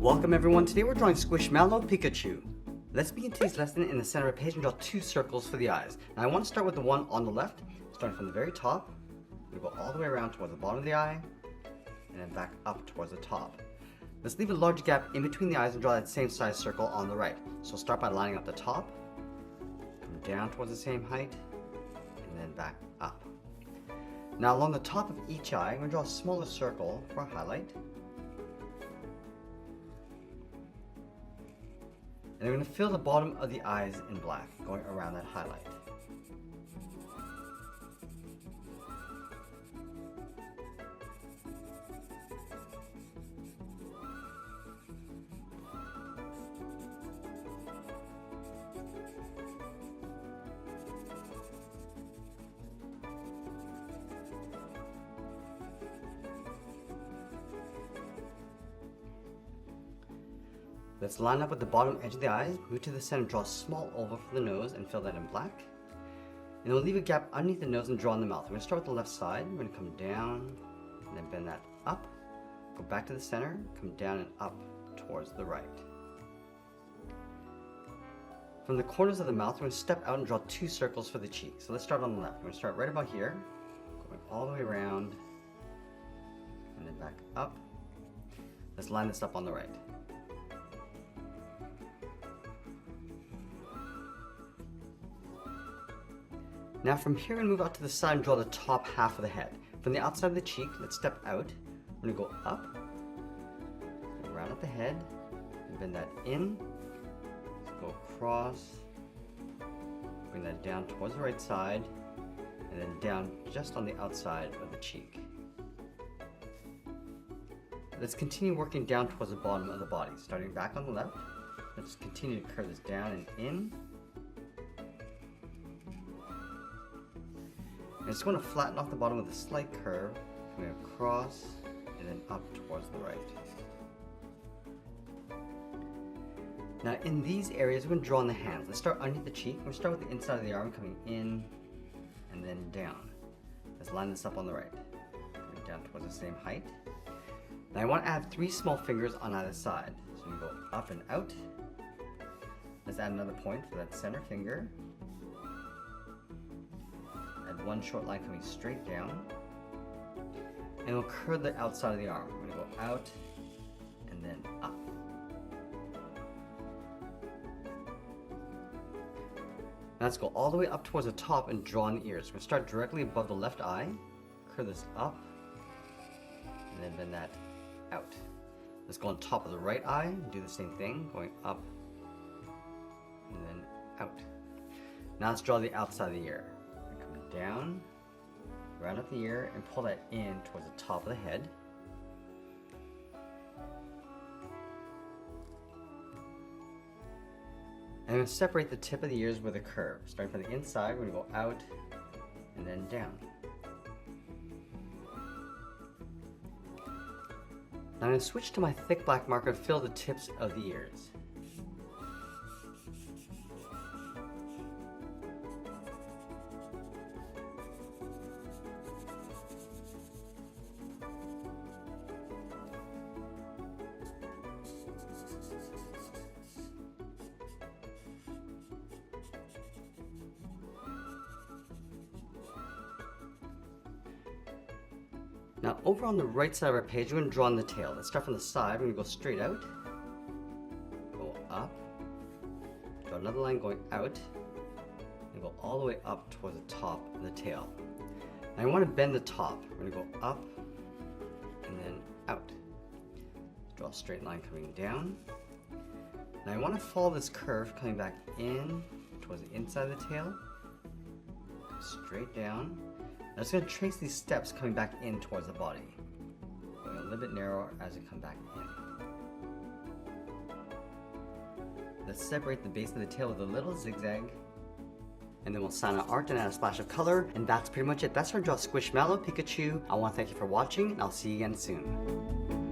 Welcome everyone, today we're drawing Squishmallow Pikachu. Let's begin today's lesson in the center of the page and draw 2 circles for the eyes. Now I want to start with the one on the left, starting from the very top. We go all the way around towards the bottom of the eye, and then back up towards the top. Let's leave a large gap in between the eyes and draw that same size circle on the right. So start by lining up the top, come down towards the same height, and then back up. Now along the top of each eye, I'm going to draw a smaller circle for a highlight. And I'm going to fill the bottom of the eyes in black, going around that highlight. Let's line up with the bottom edge of the eyes, move to the center, draw a small oval for the nose and fill that in black. And we'll leave a gap underneath the nose and draw in the mouth. We're going to start with the left side, we're going to come down and then bend that up, go back to the center, come down and up towards the right. From the corners of the mouth, we're going to step out and draw 2 circles for the cheeks. So let's start on the left. We're going to start right about here, going all the way around and then back up. Let's line this up on the right. Now from here, we're going to move out to the side and draw the top half of the head. From the outside of the cheek, let's step out. We're going to go up, around at the head, and bend that in. Let's go across, bring that down towards the right side, and then down just on the outside of the cheek. Let's continue working down towards the bottom of the body. Starting back on the left, let's continue to curve this down and in. And it's going to flatten off the bottom with a slight curve, coming across and then up towards the right. Now in these areas, we're going to draw on the hands. Let's start underneath the cheek. We're going to start with the inside of the arm, coming in and then down. Let's line this up on the right. Coming down towards the same height. Now I want to add 3 small fingers on either side. So we go up and out. Let's add another point for that center finger. Add 1 short line coming straight down, and we'll curve the outside of the arm. We're going to go out and then up. Now let's go all the way up towards the top and draw in the ears. We're going to start directly above the left eye, curve this up, and then bend that out. Let's go on top of the right eye and do the same thing, going up and then out. Now let's draw the outside of the ear. Down, round up the ear, and pull that in towards the top of the head. And I'm going to separate the tip of the ears with a curve. Starting from the inside, we're going to go out and then down. Now I'm going to switch to my thick black marker and fill the tips of the ears. Now over on the right side of our page, we're going to draw on the tail. Let's start from the side. We're going to go straight out, go up, draw another line going out, and go all the way up towards the top of the tail. Now I want to bend the top. We're going to go up and then out. Draw a straight line coming down. Now I want to follow this curve coming back in towards the inside of the tail, straight down. I'm just going to trace these steps coming back in towards the body, going a little bit narrower as we come back in. Let's separate the base of the tail with a little zigzag, and then we'll sign our art and add a splash of color, and that's pretty much it. That's how I draw Squishmallow Pikachu. I want to thank you for watching, and I'll see you again soon.